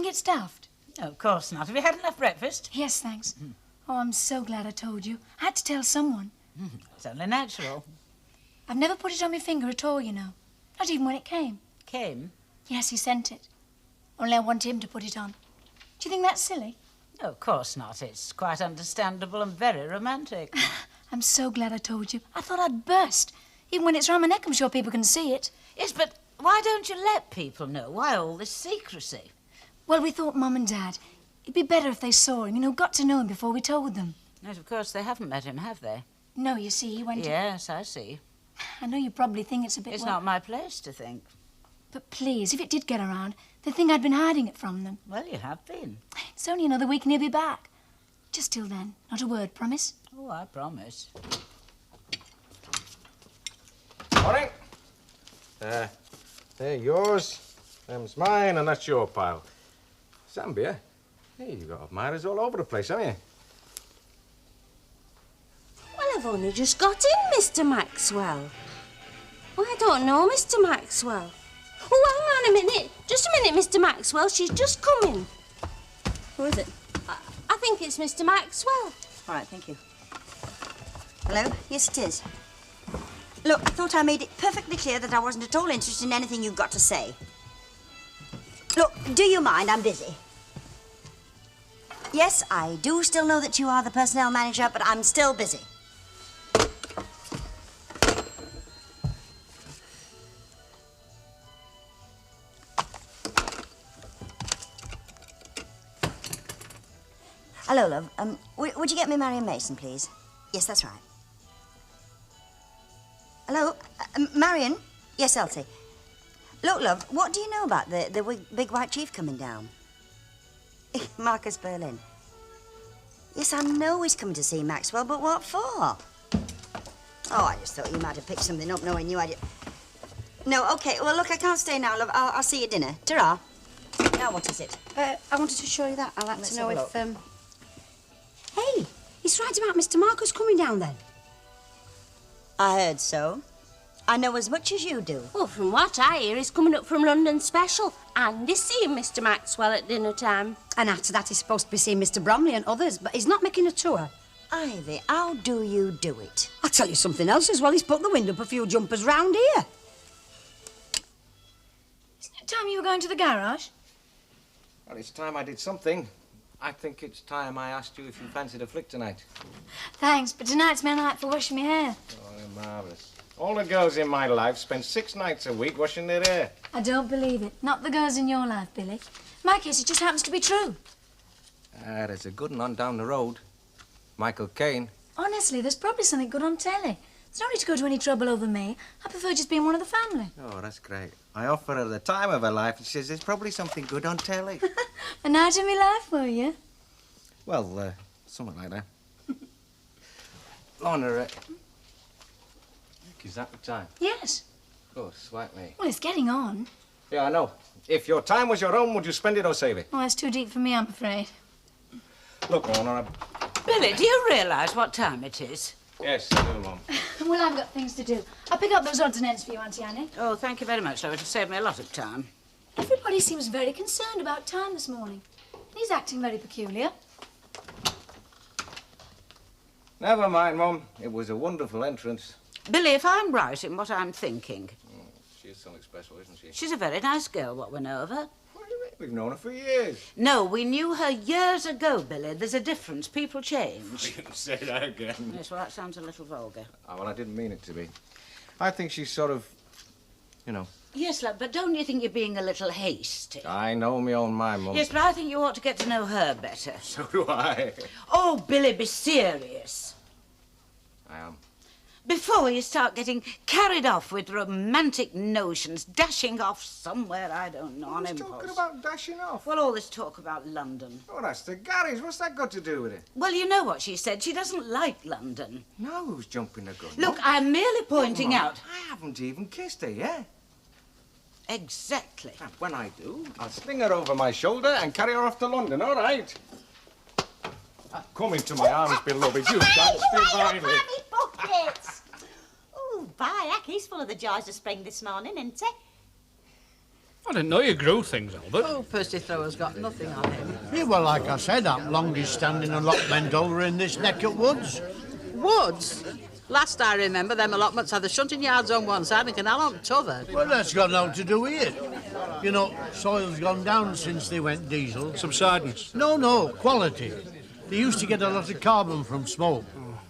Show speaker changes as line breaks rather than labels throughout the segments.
it's daft?
No, of course not. Have you had enough breakfast?
Yes, thanks. Oh, I'm so glad I told you. I had to tell someone.
It's only natural.
I've never put it on my finger at all, you know. Not even when it came.
Came?
Yes, he sent it. Only I want him to put it on. Do you think that's silly?
No, of course not. It's quite understandable and very romantic.
I'm so glad I told you. I thought I'd burst. Even when it's round my neck, I'm sure people can see it.
Yes, but why don't you let people know? Why all this secrecy?
Well, we thought Mum and Dad, it'd be better if they saw him, you know, got to know him before we told them.
Yes, of course, they haven't met him, have they?
No, you see, he went...
Yes, I see.
I know you probably think it's a bit...
It's not my place to think.
But please, if it did get around, they'd think I'd been hiding it from them.
Well, you have been.
It's only another week and he'll be back. Just till then, not a word, promise?
Oh, I promise.
Morning. They're yours, them's mine, and that's your pile. Zambia? Hey, you've got admirers all over the place, haven't you?
Well, I've only just got in, Mr. Maxwell. Well, I don't know, Mr. Maxwell. Oh, hang on a minute. Just a minute, Mr. Maxwell. She's just coming.
Who is it?
I think it's Mr. Maxwell.
All right, thank you. Hello? Yes, it is. Look, I thought I made it perfectly clear that I wasn't at all interested in anything you've got to say. Look, do you mind? I'm busy. Yes, I do still know that you are the personnel manager, but I'm still busy. Hello, love. Would you get me Marion Mason, please? Yes, that's right. Hello? Marion? Yes, Elsie. Look, love, what do you know about the big white chief coming down? Marcus Berlin. Yes, I know he's coming to see Maxwell, but what for? Oh, I just thought you might have picked something up knowing you had it. No, OK. Well, look, I can't stay now, love. I'll see you at dinner. Ta-ra. Now, what is it?
I wanted to show you that. I'd like
Let's
to know
have a
if, Hey, he's right about Mr. Marcus coming down then.
I heard so. I know as much as you do.
Well, from what I hear, he's coming up from London special. And he's seeing Mr. Maxwell at dinner time.
And after that, he's supposed to be seeing Mr. Bromley and others, but he's not making a tour.
Ivy, how do you do it?
I'll tell you something else as well. He's put the wind up a few jumpers round here.
Isn't it time you were going to the garage?
Well, it's time I did something. I think it's time I asked you if you fancied a flick tonight.
Thanks, but tonight's my night for washing my hair.
Oh, marvellous. All the girls in my life spend 6 nights a week washing their hair.
I don't believe it. Not the girls in your life, Billy. My case, it just happens to be true.
There's a good one on down the road. Michael Caine.
Honestly, there's probably something good on telly. There's no need to go to any trouble over me. I prefer just being one of the family.
Oh, that's great. I offer her the time of her life and she says there's probably something good on telly.
A night of my life for you.
Well, something like that. Lorna, is that the time?
Yes.
Oh, swipe me.
Well, it's getting on.
Yeah, I know. If your time was your own, would you spend it or save it?
Oh, it's too deep for me, I'm afraid.
Look, Lorna.
Billy, do you realise what time it is?
Yes, I do, Mum.
Well, I've got things to do. I'll pick up those odds and ends for you, Auntie Annie.
Oh, thank you very much, love. It'll save me a lot of time.
Everybody seems very concerned about time this morning. He's acting very peculiar.
Never mind, Mum. It was a wonderful entrance.
Billy, if I'm right in what I'm thinking...
She's something special, isn't she?
She's a very nice girl, what we know of her.
What do you mean? We've known her for years.
No, we knew her years ago, Billy. There's a difference. People change.
You can say that again.
Yes, well, that sounds a little vulgar.
Oh, well, I didn't mean it to be. I think she's sort of, you know...
Yes, love, but don't you think you're being a little hasty?
I know me own mind, Mum.
Yes, but I think you ought to get to know her better.
So do I.
Oh, Billy, be serious.
I am.
Before you start getting carried off with romantic notions, dashing off somewhere, I don't know, on
Who's
impulse.
talking about dashing off?
Well, all this talk about London.
Oh, that's the garage. What's that got to do with it?
Well, you know what she said. She doesn't like London.
No, who's jumping the gun?
Look,
Mum?
I'm merely pointing
Mum,
out...
I haven't even kissed her yet.
Exactly.
And when I do, I'll sling her over my shoulder and carry her off to London, all right? Come into my arms, beloved. You danced divinely.
Oh, by heck, he's full of the joys of spring this morning, isn't he?
I didn't know you grew things, Albert.
Oh, Percy Thrower's got nothing on him.
Yeah, well, like I said, I'm longest standing allotment holder in this neck of woods.
Woods? Last I remember, them allotments had the shunting yards on one side and canal on t'other.
Well, that's got nothing to do with it. You know, soil's gone down since they went diesel.
Subsidence?
No, quality. They used to get a lot of carbon from smoke,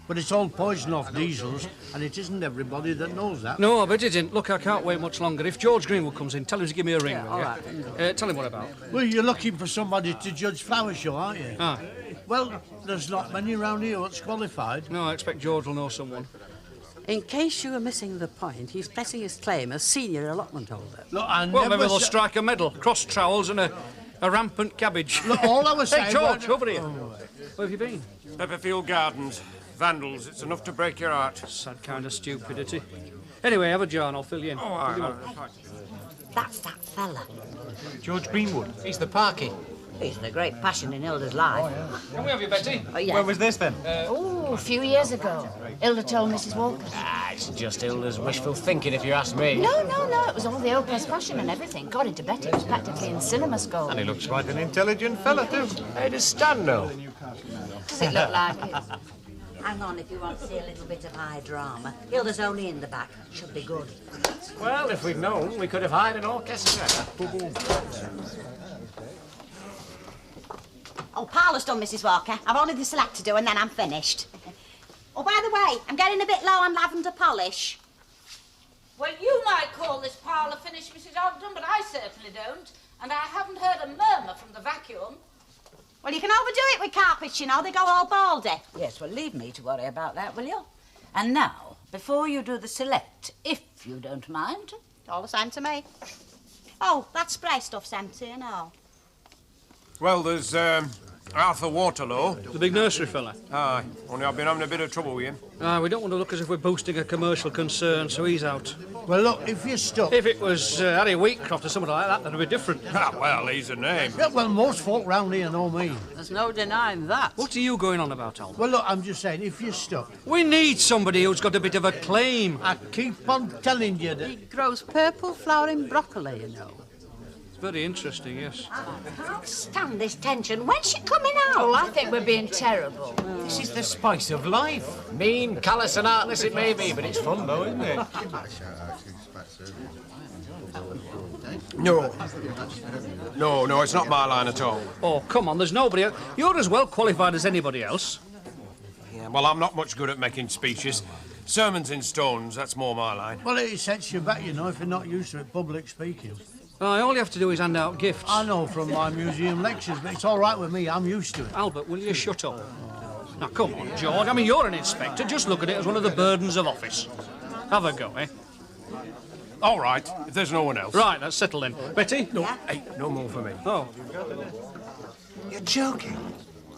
but it's all poison off diesels, and it isn't everybody that knows that.
No, I bet it didn't. Look, I can't wait much longer. If George Greenwood comes in, tell him to give me a ring, will
all
you?
right.
Tell him what about.
Well, you're looking for somebody to judge flower show, aren't you?
Ah.
Well, there's not many around here that's qualified.
No, I expect George will know someone.
In case you were missing the point, he's pressing his claim as senior allotment holder.
Look, I
Well,
never
maybe they'll
sa-
strike a medal, cross trowels and a rampant cabbage.
Look, all I was saying...
Hey, George,
was-
over here. Where have you been?
Pepperfield Gardens. Vandals, it's enough to break your heart.
Sad kind of stupidity. Anyway, have a jar and I'll fill you in.
That's that fella.
George Greenwood. He's the parky.
He's in a great passion in Hilda's life.
Can we have you, Betty?
Oh, yeah.
When was this then?
Oh, a few years ago. Hilda told Mrs. Walker.
Ah, it's just Hilda's wishful thinking, if you ask me.
No. It was all the Opus fashion and everything. Got into Betty. It was practically in cinema school.
And he looks quite an intelligent fella, too. Hey, does Stan know?
Does it look like it?
Hang on if you want to see a little bit of high drama. Hilda's only in the back. Should be good.
Well, if we'd known, we could have hired an orchestra.
Oh, parlour's done, Mrs. Walker. I've only the select to do and then I'm finished. Oh, by the way, I'm getting a bit low on lavender polish.
Well, you might call this parlour finished, Mrs. Ogden, but I certainly don't. And I haven't heard a murmur from the vacuum.
Well, you can overdo it with carpets, you know. They go all baldy.
Yes, well, leave me to worry about that, will you? And now, before you do the select, if you don't mind.
All the same to me. Oh, that spray stuff's empty and all.
Well, there's Arthur Waterloo.
The big nursery fella.
Aye, only I've been having a bit of trouble with him.
We don't want to look as if we're boosting a commercial concern, so he's out.
Well, look, if you're stuck...
If it was Harry Wheatcroft or somebody like that, that'd be different.
Ah, well, he's a name.
Yeah, well, most folk round here know me.
There's no denying that.
What are you going on about, Albert?
Well, look, I'm just saying, if you're stuck...
We need somebody who's got a bit of a claim.
I keep on telling you that...
He grows purple flowering broccoli, you know.
It's very interesting, yes.
I can't stand this tension. When's she coming out?
Oh, I think we're being terrible.
This is the spice of life. Mean, callous and heartless it may be, but it's fun though, isn't it?
No, it's not my line at all.
Oh, come on, there's nobody else. You're as well qualified as anybody else.
Yeah, well, I'm not much good at making speeches. Sermons in stones, that's more my line.
Well, it sets you back, you know, if you're not used to it, public speaking.
All you have to do is hand out gifts.
I know from my museum lectures, but it's all right with me. I'm used to it.
Albert, will you shut up? Now, come on, George. I mean, you're an inspector. Just look at it as one of the burdens of office. Have a go, eh?
All right, if there's no one else.
Right, that's settled then. Betty?
No, hey, no more for me.
Oh.
You're joking.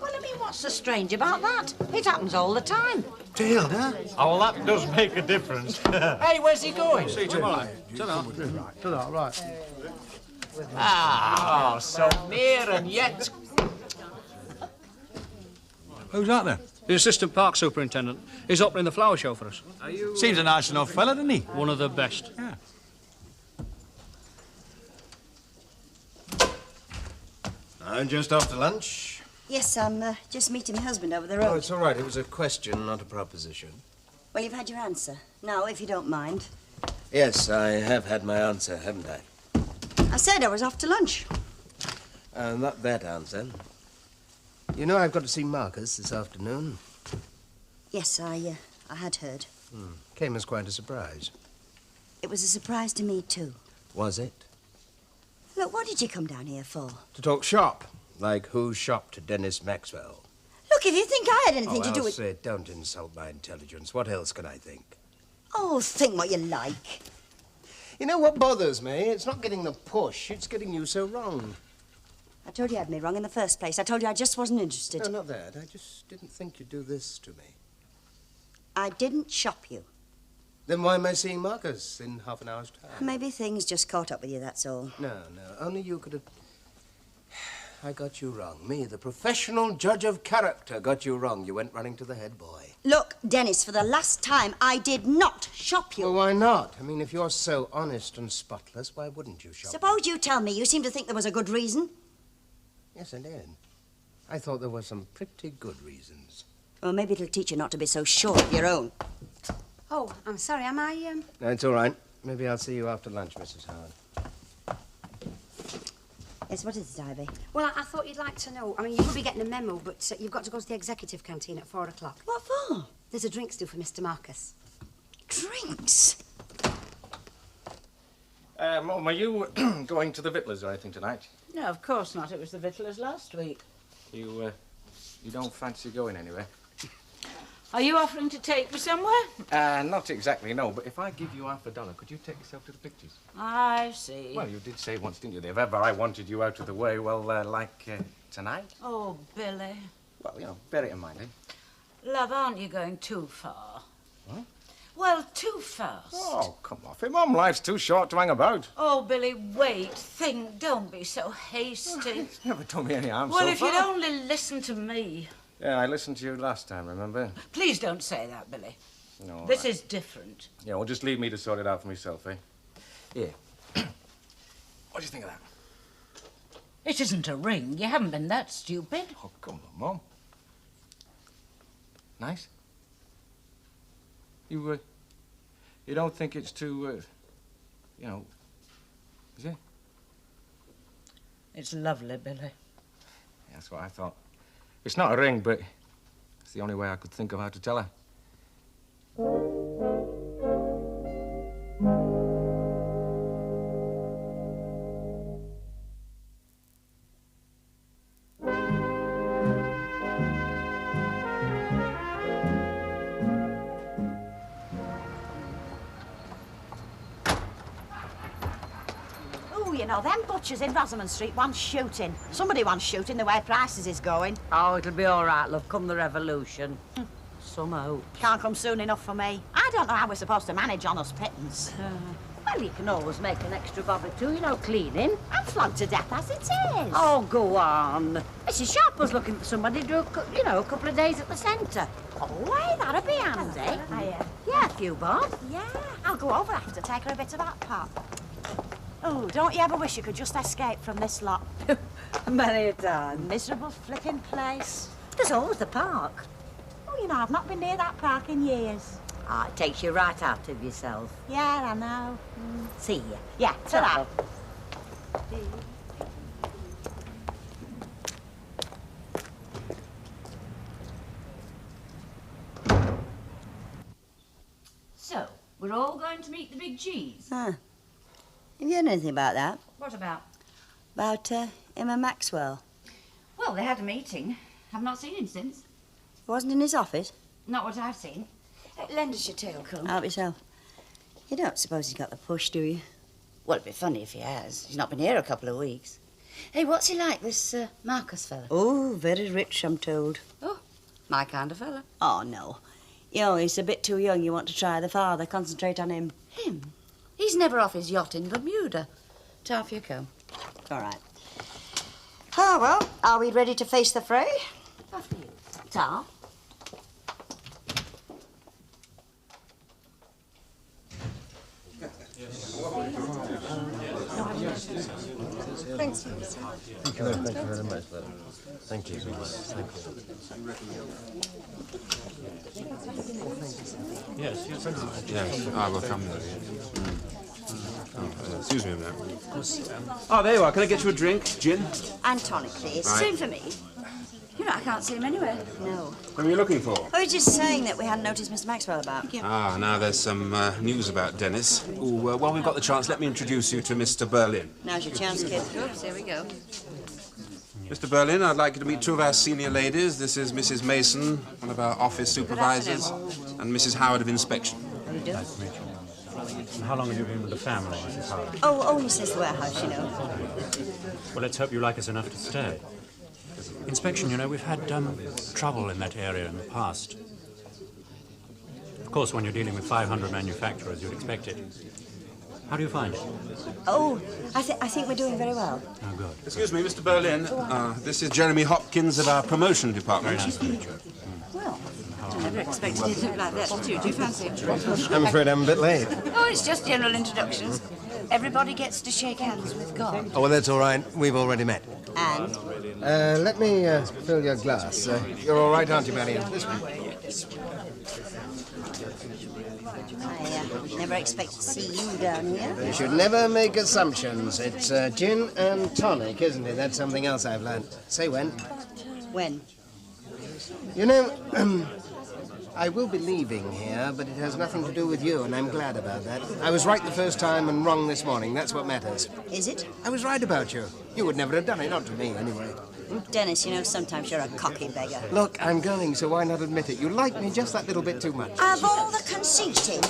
Well, I mean, what's so strange about that? It happens all the time.
To Hilda?
Oh, well, that does make a difference. Hey, where's he going?
See you tomorrow. Ta-ra.
Ta-ra, right.
Ah, so near and yet...
Who's that then?
The assistant park superintendent. He's opening the flower show for us.
Seems a nice enough fella, doesn't he?
One of the best.
Yeah.
I'm just after lunch.
Yes, I'm just meeting my husband over the
Oh,
road.
it's all right. It was a question, not a proposition.
Well, you've had your answer. Now, if you don't mind.
Yes, I have had my answer, haven't I?
I said I was off to lunch.
Not that answer. You know I've got to see Marcus this afternoon.
Yes, I had heard.
Came as quite a surprise.
It was a surprise to me, too.
Was it?
Look, what did you come down here for?
To talk shop. Like who shopped Dennis Maxwell?
Look, if you think I had anything to do with...
Elsie, don't insult my intelligence. What else can I think?
Oh, think what you like.
You know what bothers me? It's not getting the push. It's getting you so wrong.
I told you you had me wrong in the first place. I told you I just wasn't interested.
No, not that. I just didn't think you'd do this to me.
I didn't shop you.
Then why am I seeing Marcus in half an hour's time?
Maybe things just caught up with you, that's all.
No. Only you could have... I got you wrong. Me, the professional judge of character, got you wrong. You went running to the head boy.
Look, Dennis, for the last time, I did not shop you.
Well, why not? I mean, if you're so honest and spotless, why wouldn't you shop?
Suppose you tell me. You seem to think there was a good reason.
Yes, I did. I thought there were some pretty good reasons.
Well, maybe it'll teach you not to be so sure of your own.
Oh, I'm sorry, am I,
No, it's all right. Maybe I'll see you after lunch, Mrs. Howard.
Yes, what is it, Ivy?
Well, I thought you'd like to know. I mean, you will be getting a memo, but you've got to go to the executive canteen at 4 o'clock.
What for?
There's a drinks due for Mr. Marcus.
Drinks?
Mum, are you going to the Vittlers or anything tonight?
No, of course not. It was the Vittlers last week.
You don't fancy going anywhere?
Are you offering to take me somewhere?
Not exactly, no, but if I give you $50, could you take yourself to the pictures?
I see.
Well, you did say once, didn't you, that if ever I wanted you out of the way, well, like tonight?
Oh, Billy.
Well, you know, bear it in mind, eh?
Love, aren't you going too far?
What?
Well, too fast.
Oh, come off it, Mum. Life's too short to hang about.
Oh, Billy, wait. Think. Don't be so hasty.
It's never done me any harm
Well,
so
if
far.
you'd only listen to me.
Yeah, I listened to you last time, remember?
Please don't say that, Billy.
No.
This is different.
Yeah, well, just leave me to sort it out for myself, eh? Here. What do you think of that?
It isn't a ring. You haven't been that stupid.
Oh, come on, Mum. Nice? You don't think it's too, you know, is it?
It's lovely, Billy.
Yeah, that's what I thought. It's not a ring, but it's the only way I could think of how to tell her.
Oh, you know, them butchers in Rosamond Street want shooting. Somebody wants shooting the way prices is going.
Oh, it'll be all right, love, come the revolution. Some hope.
Can't come soon enough for me. I don't know how we're supposed to manage honest pittance.
Well, you can always make an extra bob or two, you know, cleaning.
I'm flogged to death as it is.
Oh, go on. Mrs. Sharp was looking for somebody to do, a couple of days at the centre.
Oh, hey, that'd be handy.
Yeah, a few bob.
Yeah, I'll go over after, take her a bit of that pot. Oh, don't you ever wish you could just escape from this lot?
Many a time.
Miserable flipping place.
There's always the park.
Oh, you know, I've not been near that park in years.
Ah, it takes you right out of yourself.
Yeah, I know.
See ya.
Yeah, ta-ra.
So, we're all going to meet the big G's.
Huh. Have you heard anything about that?
What about?
About him and Maxwell?
Well, they had a meeting. I've not seen him since.
Wasn't in his office?
Not what I've seen. Lend us your tail comb.
Help yourself. You don't suppose he's got the push, do you?
Well, it'd be funny if he has. He's not been here a couple of weeks. Hey, what's he like, this Marcus fella?
Oh, very rich, I'm told.
Oh, my kind of fella.
Oh, no. You know, he's a bit too young. You want to try the father. Concentrate on him.
Him? He's never off his yacht in Bermuda. Ta for your comb.
All right. Ah, well, are we ready to face the fray?
After you. Ta.
Thanks. Thank you very much, love. Thank you.
Yes, yes, I will come there. Excuse me a minute.
Oh, there you are. Can I get you a drink? Gin?
And tonic, please.
Right.
Same for me. You know, I can't see him anywhere.
No.
What are you looking for?
I was just saying that we hadn't noticed Mr. Maxwell about.
Ah, now there's some news about Dennis. Ooh, while we've got the chance, let me introduce you to Mr. Berlin.
Now's your chance, kid.
Oops, here we go.
Mr. Berlin, I'd like you to meet two of our senior ladies. This is Mrs. Mason, one of our office supervisors, and Mrs. Howard of Inspection.
How do you do?
Nice to meet you. And how long have you been with the family, Mrs. Howard?
Oh, only since the warehouse, you know.
Well, let's hope you like us enough to stay. Inspection, you know, we've had trouble in that area in the past. Of course, when you're dealing with 500 manufacturers, you'd expect it. How do you find it?
Oh, I think we're doing very well.
Oh, good.
Excuse me, Mr. Berlin. This is Jeremy Hopkins of our promotion department.
Very nice to meet you.
Well, I never expected it to look like that, did you? Do you fancy it?
I'm afraid I'm a bit late.
Oh, it's just general introductions. Everybody gets to shake hands with God.
Oh, well, that's all right. We've already met.
And?
Let me fill your glass. You're all right, aren't you, Marion? This one.
I never expect to see you down here.
You should never make assumptions. It's gin and tonic, isn't it? That's something else I've learned. Say when.
When?
You know, I will be leaving here, but it has nothing to do with you, and I'm glad about that. I was right the first time and wrong this morning. That's what matters.
Is it?
I was right about you. You would never have done it, not to me, anyway.
Dennis, you know, sometimes you're a cocky beggar.
Look, I'm going, so why not admit it? You like me just that little bit too much.
Of all the conceited.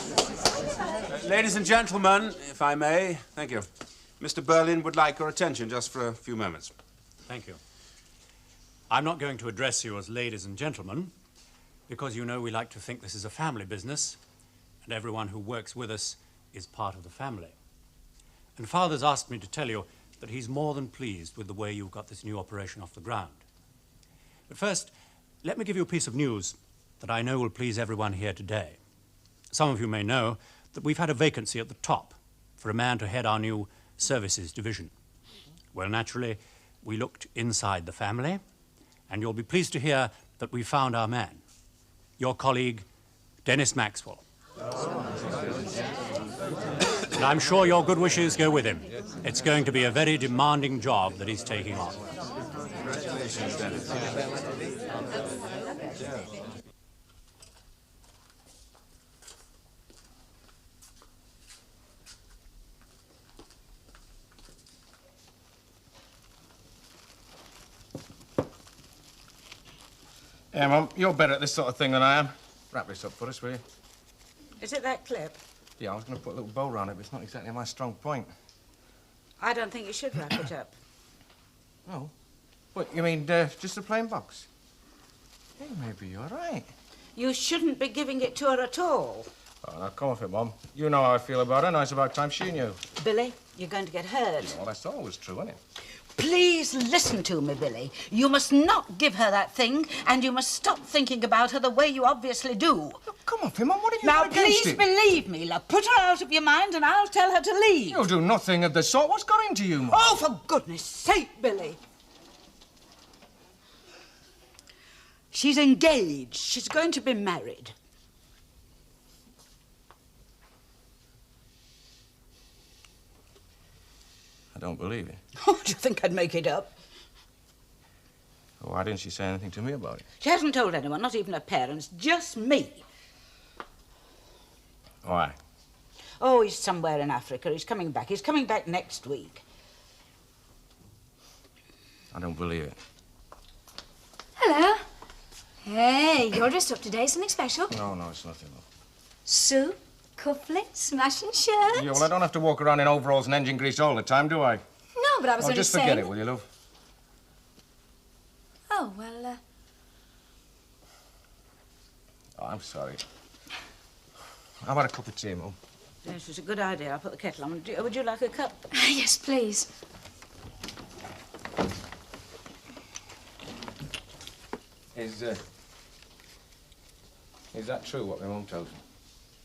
Ladies and gentlemen, if I may, thank you. Mr. Berlin would like your attention just for a few moments.
Thank you. I'm not going to address you as ladies and gentlemen, because you know we like to think this is a family business, and everyone who works with us is part of the family. And Father's asked me to tell you that he's more than pleased with the way you've got this new operation off the ground. But first, let me give you a piece of news that I know will please everyone here today. Some of you may know that we've had a vacancy at the top for a man to head our new services division. Well, naturally, we looked inside the family, and you'll be pleased to hear that we found our man, your colleague, Dennis Maxwell. And I'm sure your good wishes go with him. It's going to be a very demanding job that he's taking on.
Congratulations, Dennis.
Yeah, Mum, you're better at this sort of thing than I am. Wrap this up for us, will you?
Is it that clip?
Yeah, I was going to put a little bow round it, but it's not exactly my strong point.
I don't think you should wrap it up.
Oh? What, you mean just a plain box? Hey, maybe you're right.
You shouldn't be giving it to her at all.
Oh, now, come off it, Mum. You know how I feel about her. Now it's about time she knew.
Billy, you're going to get hurt.
Well, that's always true, isn't it?
Please listen to me, Billy. You must not give her that thing, and you must stop thinking about her the way you obviously do.
Look, come off it, Mum. What have you
now,
got against
please
it?
believe me, love. Put her out of your mind, and I'll tell her to leave.
You'll do nothing of the sort. What's got into you, Mum?
Oh, for goodness sake, Billy. She's engaged. She's going to be married.
I don't believe it.
Oh, do you think I'd make it up?
Why didn't she say anything to me about it?
She hasn't told anyone, not even her parents, just me.
Why?
Oh, he's somewhere in Africa. He's coming back. He's coming back next week.
I don't believe it.
Hello. Hey, you're dressed up today. Something special?
No, it's nothing.
Soup, cufflinks, smashing shirt.
Yeah, well, I don't have to walk around in overalls and engine grease all the time, do I?
No, but I was only
just
saying...
forget it, will you, love?
Oh, well,
Oh, I'm sorry. How about a cup of tea, Mum?
Yes, it's a good idea. I'll put the kettle on. Would you like a cup?
Yes, please.
Is that true, what my mum tells me?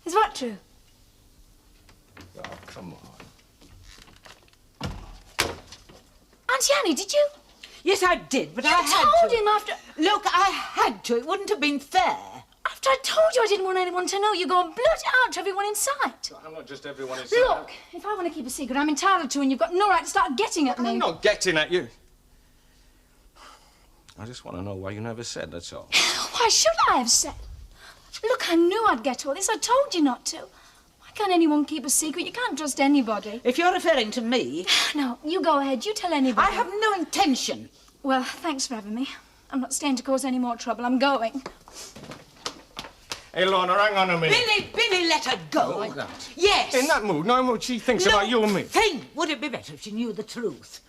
Is what true?
Oh, come on.
Auntie Annie, did you?
Yes, I did, but
You
I had
told
to.
him after...
Look, I had to. It wouldn't have been fair.
After I told you I didn't want anyone to know, you go and blurt it out to everyone in sight.
I'm not just everyone in
Look, if I want to keep a secret, I'm entitled to, and you've got no right to start getting at me.
I'm not getting at you. I just want to know why you never said, that's all.
Why should I have said? Look, I knew I'd get all this. I told you not to. Why can't anyone keep a secret? You can't trust anybody.
If you're referring to me...
No, you go ahead. You tell anybody.
I have no intention.
Well, thanks for having me. I'm not staying to cause any more trouble. I'm going.
Hey, Lorna, hang on a minute.
Billy, let her go.
Like that?
Yes.
In that mood, no mood she thinks about you and me.
Thing. Would it be better if she knew the truth?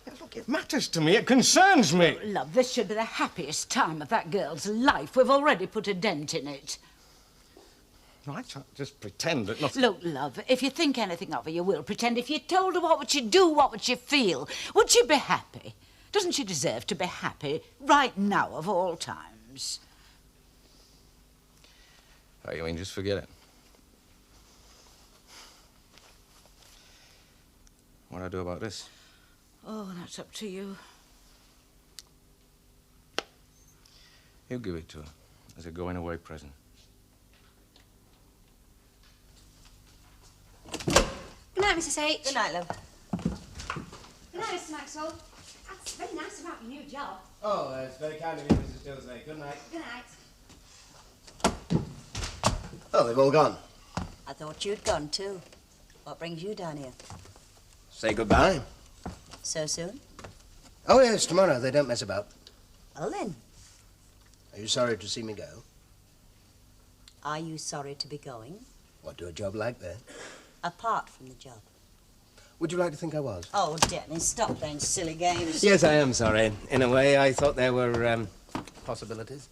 Yeah, look, it matters to me. It concerns me.
Love, this should be the happiest time of that girl's life. We've already put a dent in it.
I can't just pretend that nothing...
Look, love, if you think anything of her, you will pretend. If you told her, what would she do? What would she feel? Would she be happy? Doesn't she deserve to be happy right now of all times?
Oh, you mean just forget it? What do I do about this?
Oh, that's up to you.
You give it to her as a going-away present.
Good night, Mrs. H.
Good night, love.
Good night, Mr. Maxwell. That's very nice about your new job.
Oh, it's very kind of you, Mrs. Dilsey. Good night.
Good night.
Oh, they've all gone.
I thought you'd gone too. What brings you down here?
Say goodbye.
So soon?
Oh, yes, tomorrow. They don't mess about.
Well then,
Are you sorry to see me go?
are you sorry to be going?
What do a job like that?
Apart from the job.
Would you like to think I was?
Oh, Dennis, stop playing silly games.
Yes, I am sorry. In a way, I thought there were, possibilities.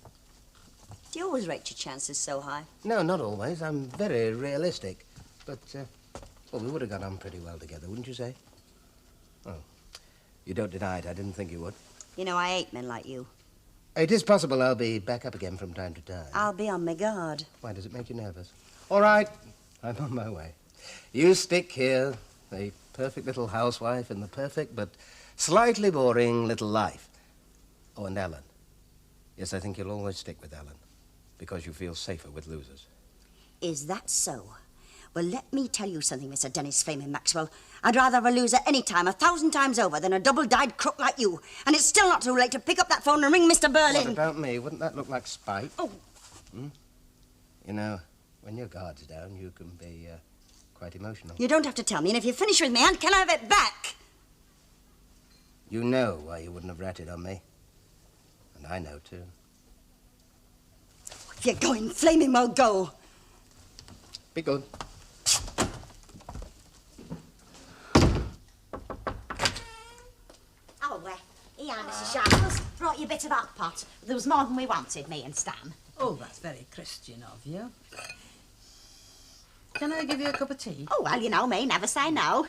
Do you always rate your chances so high?
No, not always. I'm very realistic. But, well, we would have got on pretty well together, wouldn't you say? Oh, you don't deny it. I didn't think you would.
You know, I hate men like you.
It is possible I'll be back up again from time to time.
I'll be on my guard.
Why does it make you nervous? All right, I'm on my way. You stick here, the perfect little housewife in the perfect but slightly boring little life. Oh, and Ellen. Yes, I think you'll always stick with Ellen because you feel safer with losers.
Is that so? Well, let me tell you something, Mr. Dennis Flaming Maxwell. I'd rather have a loser any time, 1,000 times over, than a double-dyed crook like you. And it's still not too late to pick up that phone and ring Mr. Berlin.
What about me? Wouldn't that look like spite?
Oh.
Hmm? You know, when your guard's down, you can be quite emotional.
You don't have to tell me, and if you finish with me, Aunt, can I have it back?
You know why you wouldn't have ratted on me. And I know, too.
If you're going flaming, well, go.
Be good.
Oh, here, Mrs. Sharples. Brought you a bit of hot pot. There was more than we wanted, me and Stan.
Oh, that's very Christian of you. Can I give you a cup of tea?
Oh, well, you know me, never say no.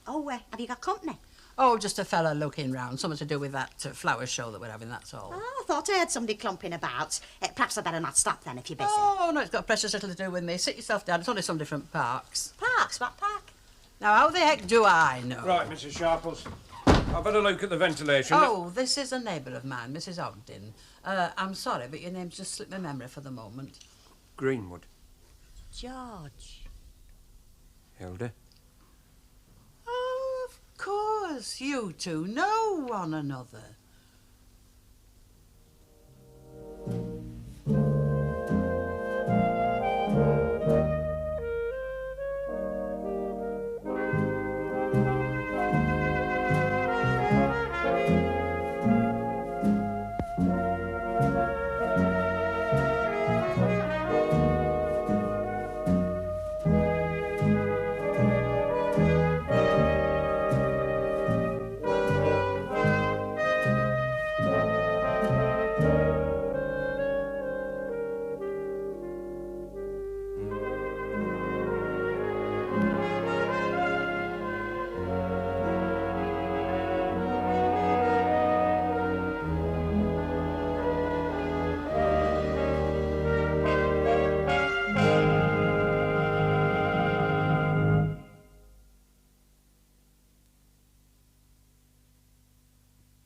Oh, have you got company?
Oh, just a fella looking round. Something to do with that flower show that we're having, that's all.
Oh, I thought I heard somebody clumping about. Perhaps I'd better not stop then if you're busy.
Oh, no, it's got precious little to do with me. Sit yourself down. It's only some different parks.
Parks? What park?
Now, how the heck do I know?
Right, Mrs. Sharples. I've had a look at the ventilation.
Oh, this is a neighbour of mine, Mrs. Ogden. I'm sorry, but your name's just slipped my memory for the moment.
Greenwood.
George.
Hilda.
Oh, of course, you two know one another.